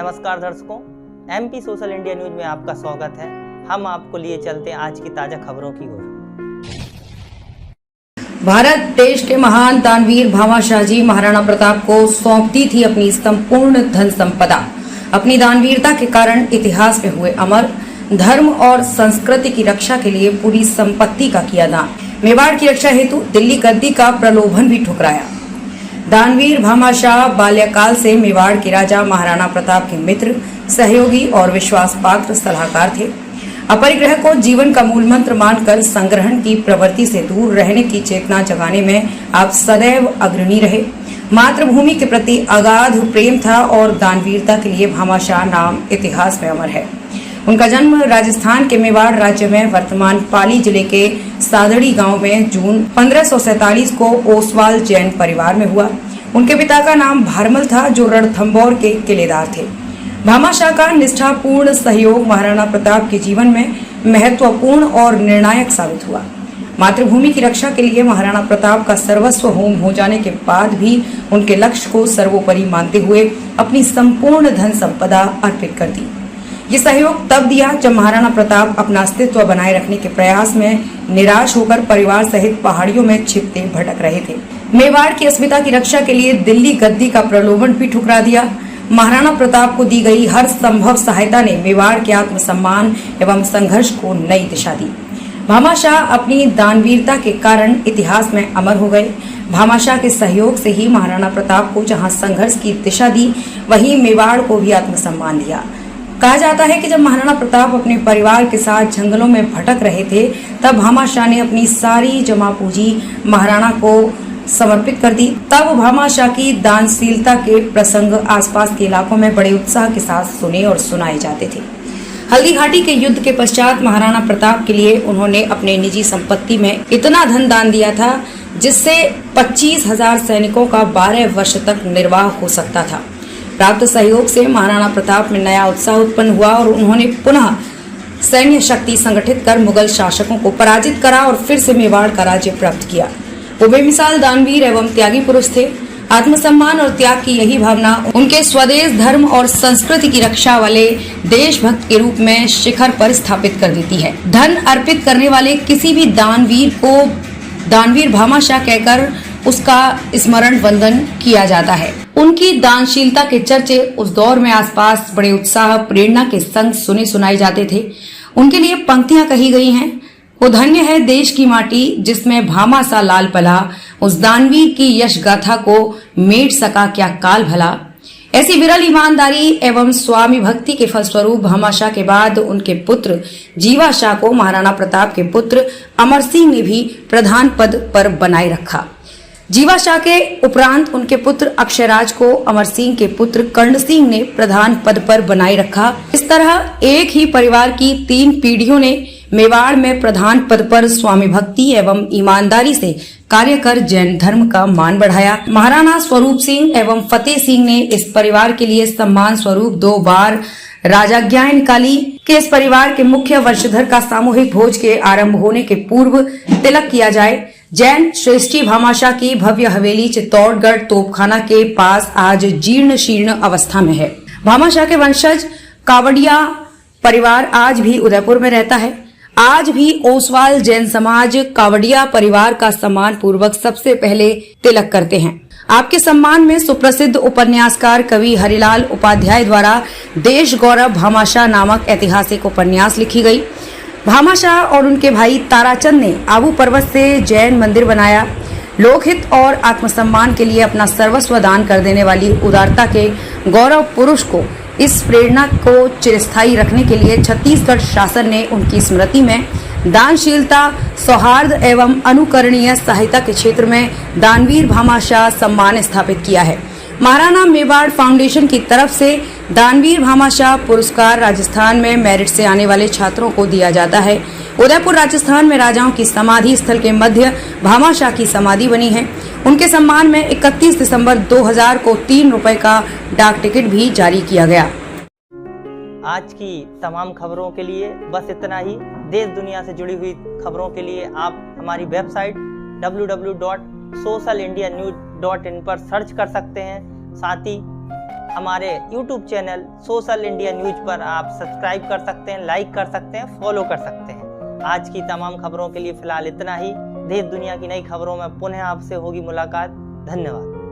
नमस्कार दर्शकों, MP social India news में आपका स्वागत है। हम आपको लिए चलते हैं आज की ताजा खबरों की ओर। भारत देश के महान दानवीर भामाशाह जी महाराणा प्रताप को सौंपती थी अपनी संपूर्ण धन संपदा। अपनी दानवीरता के कारण इतिहास में हुए अमर, धर्म और संस्कृति की रक्षा के लिए पूरी संपत्ति का किया दान। मेवाड़ की रक्षा हेतु दिल्ली गद्दी का प्रलोभन भी ठुकराया। दानवीर भामाशाह बाल्यकाल से मेवाड़ के राजा महाराणा प्रताप के मित्र, सहयोगी और विश्वास पात्र सलाहकार थे। अपरिग्रह को जीवन का मूल मंत्र मानकर संग्रहण की प्रवृत्ति से दूर रहने की चेतना जगाने में आप सदैव अग्रणी रहे। मातृभूमि के प्रति अगाध प्रेम था और दानवीरता के लिए भामाशाह नाम इतिहास में अमर है। उनका जन्म राजस्थान के मेवाड़ राज्य में वर्तमान पाली जिले के सादड़ी गांव में जून 1547 को ओसवाल जैन परिवार में हुआ। उनके पिता का नाम भारमल था, जो रणथंभौर के किलेदार थे। भामाशाह का निष्ठापूर्ण सहयोग महाराणा प्रताप के जीवन में महत्वपूर्ण और निर्णायक साबित हुआ। मातृभूमि की रक्षा के लिए महाराणा प्रताप का सर्वस्व होम हो जाने के बाद भी उनके लक्ष्य को सर्वोपरि मानते हुए अपनी संपूर्ण धन संपदा अर्पित कर दी। ये सहयोग तब दिया जब महाराणा प्रताप अपना अस्तित्व बनाए रखने के प्रयास में निराश होकर परिवार सहित पहाड़ियों में छिपते भटक रहे थे। मेवाड़ की अस्मिता की रक्षा के लिए दिल्ली गद्दी का प्रलोभन भी ठुकरा दिया। महाराणा प्रताप को दी गई हर संभव सहायता ने मेवाड़ के आत्मसम्मान एवं संघर्ष को नई दिशा दी। भामाशाह अपनी दानवीरता के कारण इतिहास में अमर हो गए। भामाशाह के सहयोग से ही महाराणा प्रताप को जहां संघर्ष की दिशा दी, वहीं मेवाड़ को भी आत्मसम्मान दिया। कहा जाता है कि जब महाराणा प्रताप अपने परिवार के साथ जंगलों में भटक रहे थे, तब भामाशाह ने अपनी सारी जमा पूंजी महाराणा को समर्पित कर दी। तब भामाशाह की दानशीलता के प्रसंग आसपास के इलाकों में बड़े उत्साह के साथ सुने और सुनाए जाते थे। हल्दी घाटी के युद्ध के पश्चात महाराणा प्रताप के लिए उन्होंने अपने निजी संपत्ति में इतना धन दान दिया था, जिससे 25,000 सैनिकों का 12 वर्ष तक निर्वाह हो सकता था। प्राप्त सहयोग से महाराणा प्रताप में नया उत्साह उत्पन्न हुआ और उन्होंने पुनः सैन्य शक्ति संगठित कर मुगल शासकों को पराजित करा और फिर से मेवाड़ का राज्य प्राप्त किया। वो बेमिसाल दानवीर एवं त्यागी पुरुष थे। आत्मसम्मान और त्याग की यही भावना उनके स्वदेश, धर्म और संस्कृति की रक्षा वाले देशभक्त के रूप में शिखर पर स्थापित कर देती है। धन अर्पित करने वाले किसी भी दानवीर को दानवीर भामाशाह कहकर उसका स्मरण वंदन किया जाता है। उनकी दानशीलता के चर्चे उस दौर में आसपास बड़े उत्साह, प्रेरणा के संग सुने सुनाए जाते थे। उनके लिए पंक्तियां कही गई हैं। वो धन्य है देश की माटी, जिसमें भामाशाह लाल पला, उस दानवीर की यश गाथा को मेट सका क्या काल भला। ऐसी विरल ईमानदारी एवं स्वामी भक्ति के फलस्वरूप भामाशाह के बाद उनके पुत्र जीवाशाह को महाराणा प्रताप के पुत्र अमर सिंह ने भी प्रधान पद पर बनाए रखा। जीवाशाह के उपरांत उनके पुत्र अक्षयराज को अमर सिंह के पुत्र कर्ण सिंह ने प्रधान पद पर बनाए रखा। इस तरह एक ही परिवार की 3 पीढ़ियों ने मेवाड़ में प्रधान पद पर स्वामी भक्ति एवं ईमानदारी से कार्य कर जैन धर्म का मान बढ़ाया। महाराणा स्वरूप सिंह एवं फतेह सिंह ने इस परिवार के लिए सम्मान स्वरूप 2 बार राजाज्ञाएं निकाली कि इस परिवार के मुख्य वंशधर का सामूहिक भोज के आरंभ होने के पूर्व तिलक किया जाए। जैन श्रेष्ठी भामाशाह की भव्य हवेली चित्तौड़गढ़ तोपखाना के पास आज जीर्ण शीर्ण अवस्था में है। भामाशाह के वंशज कावड़िया परिवार आज भी उदयपुर में रहता है। आज भी ओसवाल जैन समाज कावड़िया परिवार का सम्मान पूर्वक सबसे पहले तिलक करते हैं। आपके सम्मान में सुप्रसिद्ध उपन्यासकार कवि हरिलाल उपाध्याय द्वारा देश गौरव भामाशाह नामक ऐतिहासिक उपन्यास लिखी गई। भामाशाह और उनके भाई ताराचंद ने आबू पर्वत से जैन मंदिर बनाया। लोकहित और आत्मसम्मान के लिए अपना सर्वस्व दान कर देने वाली उदारता के गौरव पुरुष को इस प्रेरणा को चिरस्थायी रखने के लिए छत्तीसगढ़ शासन ने उनकी स्मृति में दानशीलता, सौहार्द एवं अनुकरणीय सहायता के क्षेत्र में दानवीर भामाशाह सम्मान स्थापित किया है। महाराणा मेवाड़ फाउंडेशन की तरफ से दानवीर भामाशाह पुरस्कार राजस्थान में मेरिट से आने वाले छात्रों को दिया जाता है। उदयपुर राजस्थान में राजाओं की समाधि स्थल के मध्य भामाशाह की समाधि बनी है। उनके सम्मान में 31 दिसंबर 2000 को 3 रुपए का डाक टिकट भी जारी किया गया। आज की तमाम खबरों के लिए बस इतना ही। देश दुनिया से जुड़ी हुई खबरों के लिए आप हमारी वेबसाइट www.socialindianews.in पर सर्च कर सकते हैं। साथ ही हमारे YouTube channel social India news पर आप सब्सक्राइब कर सकते हैं, लाइक कर सकते हैं, फॉलो कर सकते हैं। आज की तमाम खबरों के लिए फिलहाल इतना ही। देश दुनिया की नई खबरों में पुनः आपसे होगी मुलाकात। धन्यवाद।